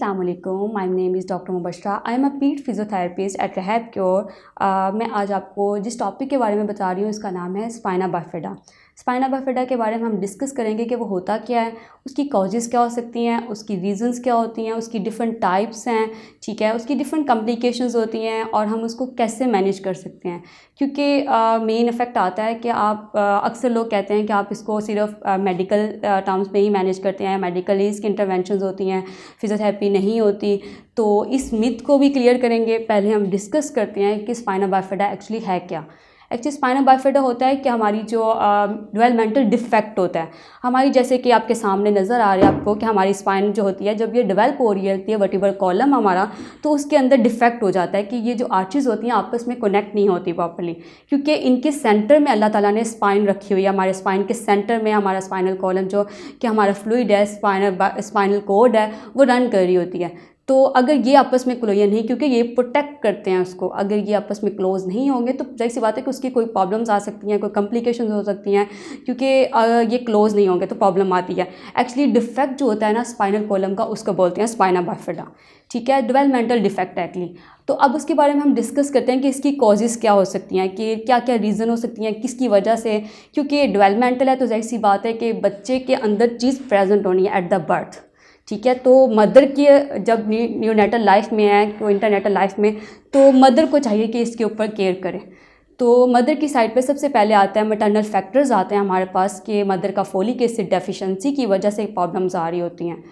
Assalamualaikum. My name is Dr. Mubashra. I am a ped physiotherapist at Rehab Cure. मैं आज आपको जिस topic के बारे में बता रही हूँ इसका नाम है स्पाइना बाइफिडा। स्पाइना बाइफिडा के बारे में हम डिस्कस करेंगे कि वो होता क्या है, उसकी कॉजेज़ क्या हो सकती हैं, उसकी रीजंस क्या होती हैं, उसकी डिफरेंट टाइप्स हैं, ठीक है, उसकी डिफरेंट कॉम्प्लिकेशंस होती हैं और हम उसको कैसे मैनेज कर सकते हैं। क्योंकि मेन इफ़ेक्ट आता है कि आप अक्सर लोग कहते हैं कि आप इसको सिर्फ मेडिकल टर्म्स में ही मैनेज करते हैं, मेडिकली इसकी इंटरवेंशंस होती हैं, फिजियोथेरेपी नहीं होती। तो इस मिथ को भी क्लियर करेंगे। पहले हम डिस्कस करते हैं कि स्पाइना बाइफिडा एक्चुअली है क्या। एक्चुअली स्पाइना बाइफिडा होता है कि हमारी जो डेवलपमेंटल डिफेक्ट होता है हमारी, जैसे कि आपके सामने नज़र आ रहा है आपको कि हमारी स्पाइन जो होती है जब ये डेवलप हो रही होती है वर्टिब्रल कॉलम हमारा, तो उसके अंदर डिफेक्ट हो जाता है कि ये जो आर्चेस होती हैं आपस में कनेक्ट नहीं होती प्रॉपर्ली, क्योंकि इनके सेंटर में अल्लाह ताला ने स्पाइन रखी हुई है। हमारे स्पाइन के सेंटर में हमारा स्पाइनल कॉलम जो कि हमारा फ्लूइड है, स्पाइनल कोड है, वो रन कर रही होती है। तो अगर ये आपस में क्लोजन नहीं, क्योंकि ये प्रोटेक्ट करते हैं उसको, अगर ये आपस में क्लोज नहीं होंगे तो जाहिर सी बात है कि उसकी कोई प्रॉब्लम्स आ सकती हैं, कोई कॉम्प्लिकेशंस हो सकती हैं, क्योंकि ये क्लोज नहीं होंगे तो प्रॉब्लम आती है। एक्चुअली डिफेक्ट जो होता है ना स्पाइनल कॉलम का, उसको बोलते हैं स्पाइना बाइफिडा, ठीक है, डेवलपमेंटल डिफेक्ट है एक्चुअली। तो अब उसके बारे में हम डिस्कस करते हैं कि इसकी कॉजेज़ क्या हो सकती हैं, कि क्या क्या रीज़न हो सकती हैं, किसकी वजह से। क्योंकि डेवलपमेंटल है तो जाहिर सी बात है कि बच्चे के अंदर चीज़ प्रेजेंट होनी है एट द बर्थ, ठीक है। तो मदर की जब न्यूनेटल लाइफ में है तो इंटरनेटल लाइफ में, तो मदर को चाहिए कि इसके ऊपर केयर करें। तो मदर की साइड पे सबसे पहले आता है मैटरनल फैक्टर्स आते हैं हमारे पास, कि मदर का फोलिक एसिड डेफिशिएंसी की वजह से प्रॉब्लम्स आ रही होती हैं।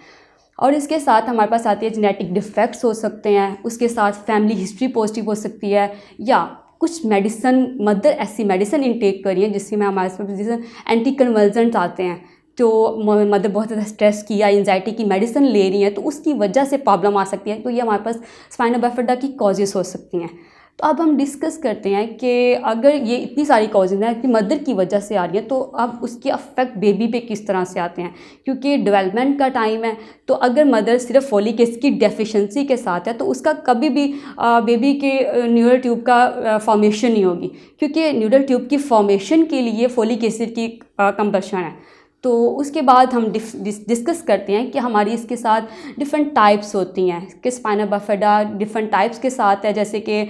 और इसके साथ हमारे पास आती है जेनेटिक डिफेक्ट्स हो सकते हैं, उसके साथ फैमिली हिस्ट्री पॉजिटिव हो सकती है, या कुछ मेडिसन मदर ऐसी मेडिसिन इनटेक करी है जिससे हमारे पास जैसे एंटी कन्वल्जेंट्स आते हैं, तो मदर बहुत ज़्यादा स्ट्रेस की या एंजाइटी की मेडिसिन ले रही है तो उसकी वजह से प्रॉब्लम आ सकती है। तो ये हमारे पास स्पाइना बाइफिडा की कॉजेज़ हो सकती हैं। तो अब हम डिस्कस करते हैं कि अगर ये इतनी सारी कॉजेज़ हैं कि मदर की वजह से आ रही है, तो अब उसके अफेक्ट बेबी पे किस तरह से आते हैं, क्योंकि डेवलपमेंट का टाइम है। तो अगर मदर सिर्फ फोलिक एसिड की डेफिशिएंसी के साथ है तो उसका कभी भी बेबी के न्यूरल ट्यूब का फॉर्मेशन नहीं होगी, क्योंकि न्यूरल ट्यूब की फॉर्मेशन के लिए फोलिक एसिड की कंपल्शन है। तो उसके बाद हम डिस्कस करते हैं कि हमारी इसके साथ डिफरेंट टाइप्स होती हैं कि स्पाइना बाइफिडा डिफरेंट टाइप्स के साथ है, जैसे कि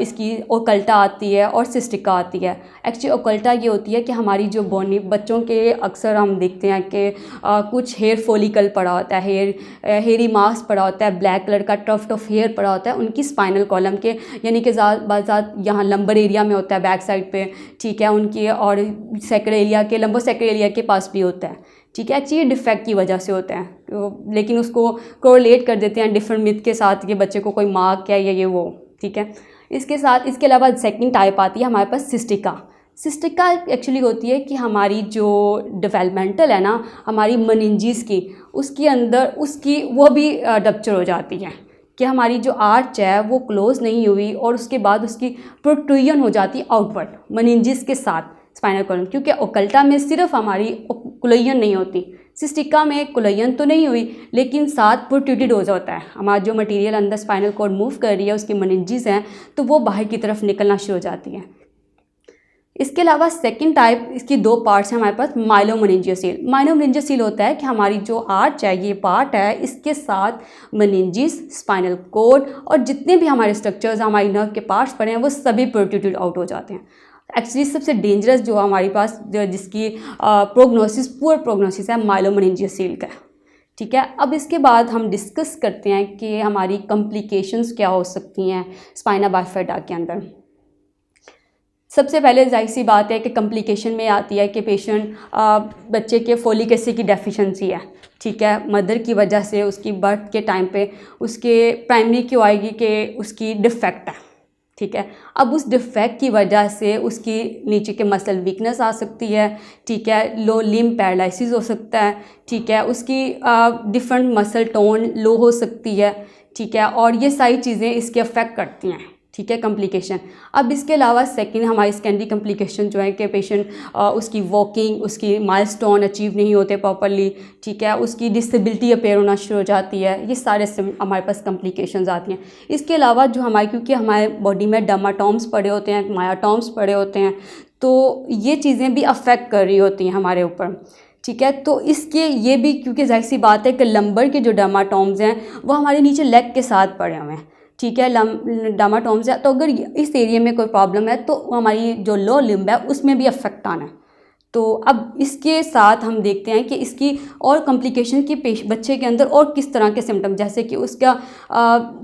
इसकी ओकल्टा आती है और सिस्टिका आती है। एक्चुअली ओकल्टा ये होती है कि हमारी जो बोनी बच्चों के अक्सर हम देखते हैं कि कुछ हेयर फॉलिकल पड़ा होता है, हेयरी मास पड़ा होता है, ब्लैक कलर का टफ्ट ऑफ हेयर पड़ा होता है उनकी स्पाइनल कॉलम के, यानी कि ज़्यादा यहाँ लंबर एरिया में होता है बैक साइड पे, ठीक है, उनकी, और सेक्रेल एरिया के लंबो सेक्रेल एरिया के पास भी होता है, ठीक है। एक्चुअली डिफेक्ट की वजह से होता है, तो लेकिन उसको कोरिलेट कर देते हैं डिफरेंट मिथ के साथ कि बच्चे को कोई मार्क है या ये वो, ठीक है। इसके साथ इसके अलावा सेकंड टाइप आती है हमारे पास सिस्टिका। सिस्टिका एक्चुअली होती है कि हमारी जो डेवलपमेंटल है ना हमारी मेनिंजेस की, उसके अंदर उसकी वो भी रप्चर हो जाती है, कि हमारी जो आर्च है वो क्लोज नहीं हुई और उसके बाद उसकी प्रोट्रूजन हो जाती है आउटवर्ड मेनिंजेस के साथ स्पाइनल कॉलम। क्योंकि ओकल्टा में सिर्फ हमारी क्लोजन नहीं होती, सिस्टिका में क्लोजन तो नहीं हुई लेकिन साथ प्रोट्रूडेड हो जाता है, हमारा जो मटेरियल अंदर स्पाइनल कॉर्ड मूव कर रही है उसकी मेनिंजेस हैं तो वो बाहर की तरफ निकलना शुरू हो जाती है। इसके अलावा सेकंड टाइप, इसकी दो पार्ट्स हैं हमारे पास, माइलोमेनिंजियोसील। माइलोमेनिंजियोसील होता है कि हमारी जो आर्च है ये पार्ट है, इसके साथ मेनिंजेस, स्पाइनल कोड और जितने भी हमारे स्ट्रक्चर्स हमारी नर्व के पार्ट्स पड़े हैं वो सभी प्रोट्रूडेड आउट हो जाते हैं। एक्चुअली सबसे डेंजरस जो हमारे पास जिसकी प्रोग्नोसिस, पुअर प्रोग्नोसिस है, माइलोमेनिंजियोसील का, ठीक है। अब इसके बाद हम डिस्कस करते हैं कि हमारी कॉम्प्लिकेशंस क्या हो सकती हैं स्पाइना बाइफिडा के अंदर। सबसे पहले जाहिर सी बात है कि कॉम्प्लिकेशन में आती है कि पेशेंट बच्चे के फोलिक एसिड की डेफिशिएंसी है, ठीक है, मदर की वजह से उसकी बर्थ के टाइम पे उसके प्राइमरी क्यों आएगी कि उसकी डिफेक्ट है, ठीक है। अब उस डिफेक्ट की वजह से उसकी नीचे के मसल वीकनेस आ सकती है, ठीक है, लो लिम्ब पैरालिसिस हो सकता है, ठीक है, उसकी डिफरेंट मसल टोन लो हो सकती है, ठीक है, और ये सारी चीज़ें इसके अफेक्ट करती हैं, ठीक है, कॉम्प्लिकेशन। अब इसके अलावा सेकंड हमारी सेकेंडरी कॉम्प्लिकेशन जो है कि पेशेंट उसकी वॉकिंग, उसकी माइलस्टोन अचीव नहीं होते प्रॉपरली, ठीक है, उसकी डिसेबिलिटी अपेयर होना शुरू हो जाती है, ये सारे हमारे पास कॉम्प्लिकेशंस आती हैं। इसके अलावा जो हमारे, क्योंकि हमारे बॉडी में डर्माटोम्स पड़े होते हैं, मायाटोम्स पड़े होते हैं, तो ये चीज़ें भी अफेक्ट कर रही होती हैं हमारे ऊपर, ठीक है। तो इसके ये भी क्योंकि जाहिर सी बात है कि लंबर के जो डर्माटोम्स हैं वो हमारे नीचे लेग के साथ पड़े हुए हैं, ठीक है, डर्माटोम्स है। तो अगर इस एरिया में कोई प्रॉब्लम है तो हमारी जो लो लिम्ब है उसमें भी अफेक्ट आना है। तो अब इसके साथ हम देखते हैं कि इसकी और कॉम्प्लिकेशन की बच्चे के अंदर और किस तरह के सिम्टम, जैसे कि उसका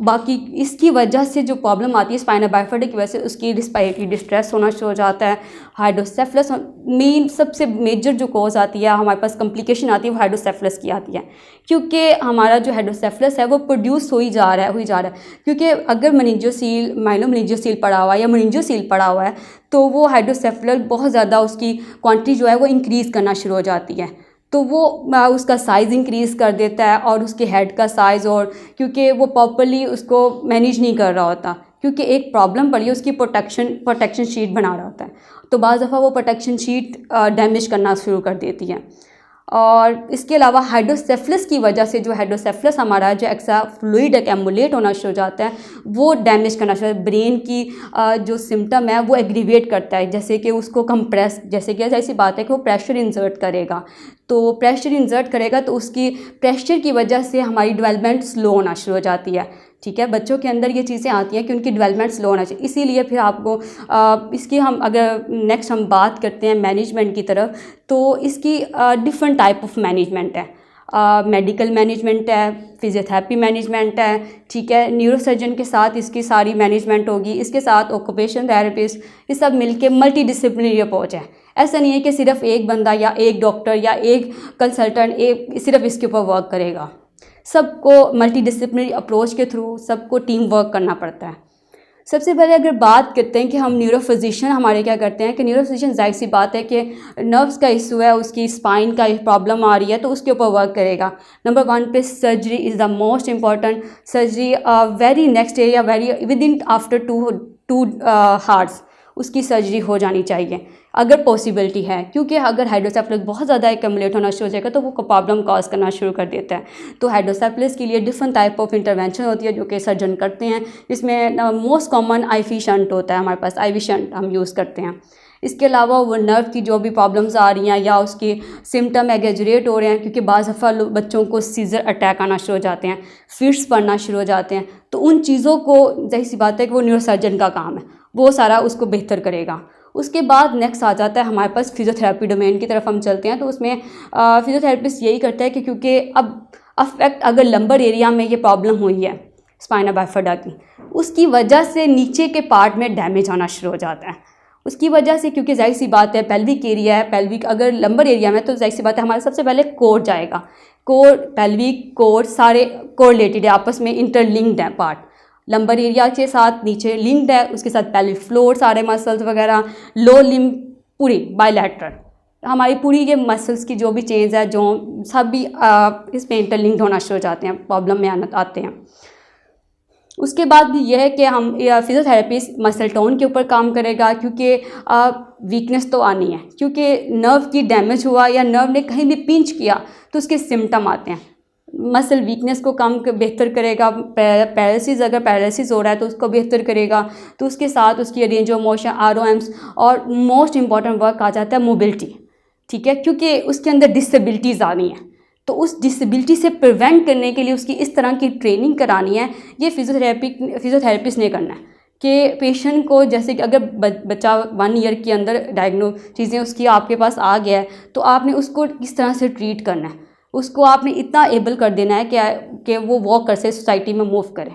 बाकी इसकी वजह से जो प्रॉब्लम आती है स्पाइना बाइफिडा की वजह से उसकी रिस्पायरेटरी डिस्ट्रेस होना शुरू हो जाता है। हाइड्रोसेफलस मेन सबसे मेजर जो कॉज आती है हमारे पास कॉम्प्लिकेशन आती है वो हाइड्रोसेफलस की आती है, क्योंकि हमारा जो हाइड्रोसेफलस है वो प्रोड्यूस हो ही जा रहा है क्योंकि अगर मेनिंजियोसील माइलोमेनिंजियोसील पड़ा हुआ है या मेनिंजियोसील पड़ा हुआ है तो वो हाइड्रोसेफलस बहुत ज़्यादा उसकी क्वांटिटी जो है वो इंक्रीज़ करना शुरू हो जाती है। तो वो उसका साइज़ इंक्रीज़ कर देता है और उसके हेड का साइज़, और क्योंकि वो प्रॉपरली उसको मैनेज नहीं कर रहा होता, क्योंकि एक प्रॉब्लम पड़ी है उसकी प्रोटेक्शन शीट बना रहा होता है, तो बाज़ दफ़ा वो प्रोटेक्शन शीट डैमेज करना शुरू कर देती है। और इसके अलावा हाइड्रोसेफलस की वजह से जो हाइड्रोसेफलस हमारा जो एक्स्ट्रा फ्लूइड एक्यूमुलेट होना शुरू हो जाता है वो डैमेज करना शुरू, ब्रेन की जो सिम्टम है वो एग्रीवेट करता है, जैसे कि उसको कंप्रेस, जैसे कि ऐसी बात है कि वो प्रेशर इंसर्ट करेगा, तो प्रेशर इंसर्ट करेगा तो उसकी प्रेशर की वजह से हमारी डेवलपमेंट स्लो होना शुरू हो जाती है, ठीक है। बच्चों के अंदर ये चीज़ें आती हैं कि उनकी डेवलपमेंट स्लो होना चाहिए, इसीलिए फिर आपको इसकी हम अगर नेक्स्ट हम बात करते हैं मैनेजमेंट की तरफ, तो इसकी डिफरेंट टाइप ऑफ मैनेजमेंट है। मेडिकल मैनेजमेंट है, फिजियोथेरेपी मैनेजमेंट है, ठीक है, न्यूरोसर्जन के साथ इसकी सारी मैनेजमेंट होगी, इसके साथ ऑक्यूपेशन थेरेपिस्ट, ये सब मिलके मल्टी डिसिप्लिनरी अप्रोच है। ऐसा नहीं है कि सिर्फ एक बंदा या एक डॉक्टर या एक कंसल्टेंट सिर्फ इसके ऊपर वर्क करेगा, सबको मल्टी डिसिप्लिनरी अप्रोच के थ्रू सबको टीम वर्क करना पड़ता है। सबसे पहले अगर बात करते हैं कि हम न्यूरोफिजिशियन हमारे क्या करते हैं कि न्यूरोफिजिशियन जाहिर सी बात है कि नर्व्स का इशू है, उसकी स्पाइन का प्रॉब्लम आ रही है तो उसके ऊपर वर्क करेगा। नंबर 1 पे surgery is the most important, surgery very next area very within after two hours उसकी सर्जरी हो जानी चाहिए अगर पॉसिबिलिटी है, क्योंकि अगर हाइड्रोसेफलस बहुत ज़्यादा एक्यूमुलेट होना शुरू हो जाएगा तो वो प्रॉब्लम कॉज करना शुरू कर देता है। तो हाइड्रोसेफलस के लिए डिफरेंट टाइप ऑफ इंटरवेंशन होती है जो कि सर्जन करते हैं, जिसमें मोस्ट कॉमन आईवी शंट होता है, हमारे पास आईवी शंट हम यूज़ करते हैं। इसके अलावा वो नर्व की जो भी प्रॉब्लम्स आ रही हैं या उसके सिम्टम एग्रेजुएट हो रहे हैं, क्योंकि बाज़ दफ़ा बच्चों को सीजर अटैक आना शुरू हो जाते हैं, फिट्स पड़ना शुरू हो जाते हैं, तो उन चीज़ों को जाहिर सी बात है कि वो न्यूरोसर्जन का काम है, वो सारा उसको बेहतर करेगा। उसके बाद नेक्स्ट आ जाता है हमारे पास फिजियोथेरेपी डोमेन की तरफ हम चलते हैं, तो उसमें फिजियोथेरेपिस्ट यही करता है कि क्योंकि अब अफेक्ट अगर लंबर एरिया में ये प्रॉब्लम हुई है स्पाइना बाइफिडा की, उसकी वजह से नीचे के पार्ट में डैमेज आना शुरू हो जाता है, उसकी वजह से, क्योंकि जाहिर सी बात है पेल्विक एरिया है, पेल्विक अगर लंबर एरिया में तो जाहिर सी बात है हमारे सबसे पहले कोर जाएगा, कोर पेल्विक कोर सारे कोरिलेटेड है, आपस में इंटरलिंक्ड है, पार्ट लंबर एरिया के साथ नीचे लिंक्ड है, उसके साथ पेल्विक फ्लोर सारे मसल्स वगैरह, लो लिम्ब पूरी बायलैटरल हमारी पूरी ये मसल्स की जो भी चेंज है जो सब भी इसमें इंटरलिंक्ड होना शुरू हो जाते हैं, प्रॉब्लम में आते हैं। उसके बाद भी यह है कि हम फिजियोथेरेपिस्ट मसल टोन के ऊपर काम करेगा, क्योंकि वीकनेस तो आनी है, क्योंकि नर्व की डैमेज हुआ या नर्व ने कहीं भी पिंच किया तो उसके सिम्टम आते हैं। मसल वीकनेस को कम बेहतर करेगा, पैरालिसिस अगर पैरालिसिस हो रहा है तो उसको बेहतर करेगा, तो उसके साथ उसकी रेंज ऑफ मोशन ROMs और मोस्ट इम्पॉर्टेंट वर्क आ जाता है मोबिलिटी, ठीक है, क्योंकि उसके अंदर डिसेबिलिटीज़ आनी है, तो उस डिसेबिलिटी से प्रिवेंट करने के लिए उसकी इस तरह की ट्रेनिंग करानी है, ये फिजियोथेरेपिस्ट ने करना है कि पेशेंट को, जैसे कि अगर बच्चा 1 ईयर के अंदर चीज़ें उसकी आपके पास आ गया है तो आपने उसको किस तरह से ट्रीट करना है, उसको आपने इतना एबल कर देना है कि वो वॉक कर से सोसाइटी में मूव करे,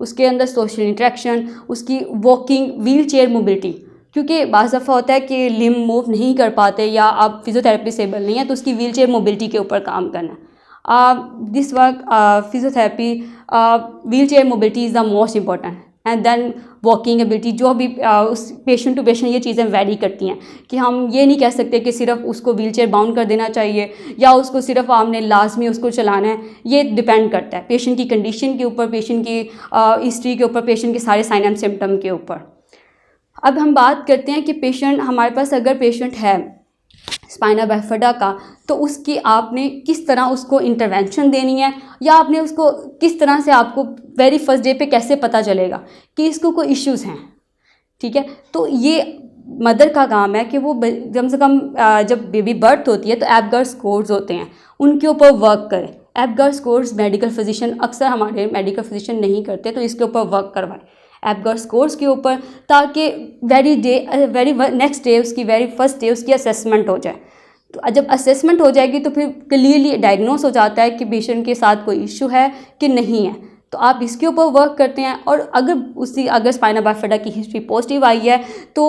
उसके अंदर सोशल इंटरेक्शन, उसकी वॉकिंग, व्हील चेयर मोबिलिटी, क्योंकि बाज़ दफ़ा होता है कि लिम्ब मूव नहीं कर पाते या आप फिजियोथेरेपी से एबल नहीं है तो उसकी व्हील चेयर मोबिलिटी के ऊपर काम करना। This work physiotherapy wheelchair mobility is the most important, and then walking ability, जो भी उस पेशेंट टू पेशेंट ये चीज़ें वैरी करती हैं कि हम ये नहीं कह सकते कि सिर्फ उसको व्हीलचेयर बाउंड कर देना चाहिए या उसको सिर्फ आपने लाजमी उसको चलाना है, ये डिपेंड करता है पेशेंट की कंडीशन के ऊपर, पेशेंट की हिस्ट्री के ऊपर, पेशेंट के सारे साइन एंड सिम्टम के ऊपर। अब हम बात करते हैं कि पेशेंट हमारे पास अगर पेशेंट है स्पाइना बाइफिडा का, तो उसकी आपने किस तरह उसको इंटरवेंशन देनी है, या आपने उसको किस तरह से, आपको वेरी फर्स्ट डे पे कैसे पता चलेगा कि इसको कोई इश्यूज़ हैं, ठीक है। तो ये मदर का काम है कि वो कम से कम जब बेबी बर्थ होती है तो एपगर स्कोर्स होते हैं, उनके ऊपर वर्क करें। एपगर स्कोर्स मेडिकल फिजिशियन अक्सर हमारे मेडिकल फिजिशियन नहीं करते, तो इसके ऊपर वर्क करवाएं एपगर स्कोर्स के ऊपर, ताकि वेरी नेक्स्ट डे उसकी वेरी फर्स्ट डे उसकी असेसमेंट हो जाए। तो जब असेसमेंट हो जाएगी तो फिर क्लियरली डायग्नोस हो जाता है कि पेशेंट के साथ कोई इशू है कि नहीं है, तो आप इसके ऊपर वर्क करते हैं। और अगर स्पाइना बाइफिडा की हिस्ट्री पॉजिटिव आई है तो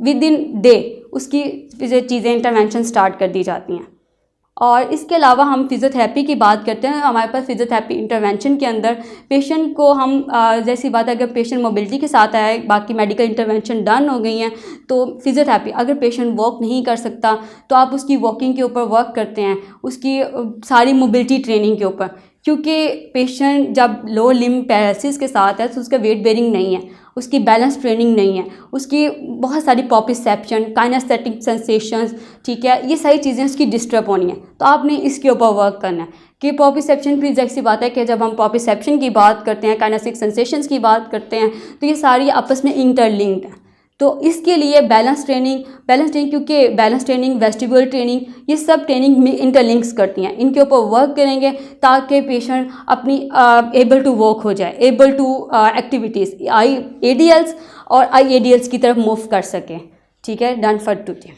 विद इन डे उसकी चीज़ें इंटरवेंशन स्टार्ट कर दी जाती हैं। और इसके अलावा हम फिज़ियोथेरेपी की बात करते हैं। हमारे पास फिज़ियोथेरेपी इंटरवेंशन के अंदर पेशेंट को हम जैसी बात है, अगर पेशेंट मोबिलिटी के साथ आया है, बाकी मेडिकल इंटरवेंशन डन हो गई हैं, तो फिज़ियोथेरेपी अगर पेशेंट वॉक नहीं कर सकता तो आप उसकी वॉकिंग के ऊपर वर्क करते हैं, उसकी सारी मोबिलिटी ट्रेनिंग के ऊपर, क्योंकि पेशेंट जब लो लिम्ब पैरालिसिस के साथ है तो उसका वेट बेरिंग नहीं है, उसकी बैलेंस ट्रेनिंग नहीं है, उसकी बहुत सारी प्रोप्रियोसेप्शन, काइनेस्थेटिक सेंसेशंस, ठीक है, ये सारी चीज़ें उसकी डिस्टर्ब होनी है। तो आपने इसके ऊपर वर्क करना है कि प्रोप्रियोसेप्शन की जैसी बात है कि जब हम प्रोप्रियोसेप्शन की बात करते हैं, काइनेस्थेटिक सेंसेशंस की बात करते हैं, तो ये सारी आपस में इंटरलिंक्ड हैं। तो इसके लिए बैलेंस ट्रेनिंग क्योंकि बैलेंस ट्रेनिंग, वेस्टिबुलर ट्रेनिंग, ये सब ट्रेनिंग में इंटरलिंक्स करती हैं। इनके ऊपर वर्क करेंगे ताकि पेशेंट अपनी एबल टू वॉक हो जाए, एबल टू एक्टिविटीज़ ADLs और IADLs की तरफ मूव कर सकें। ठीक है, डन फॉर टुडे।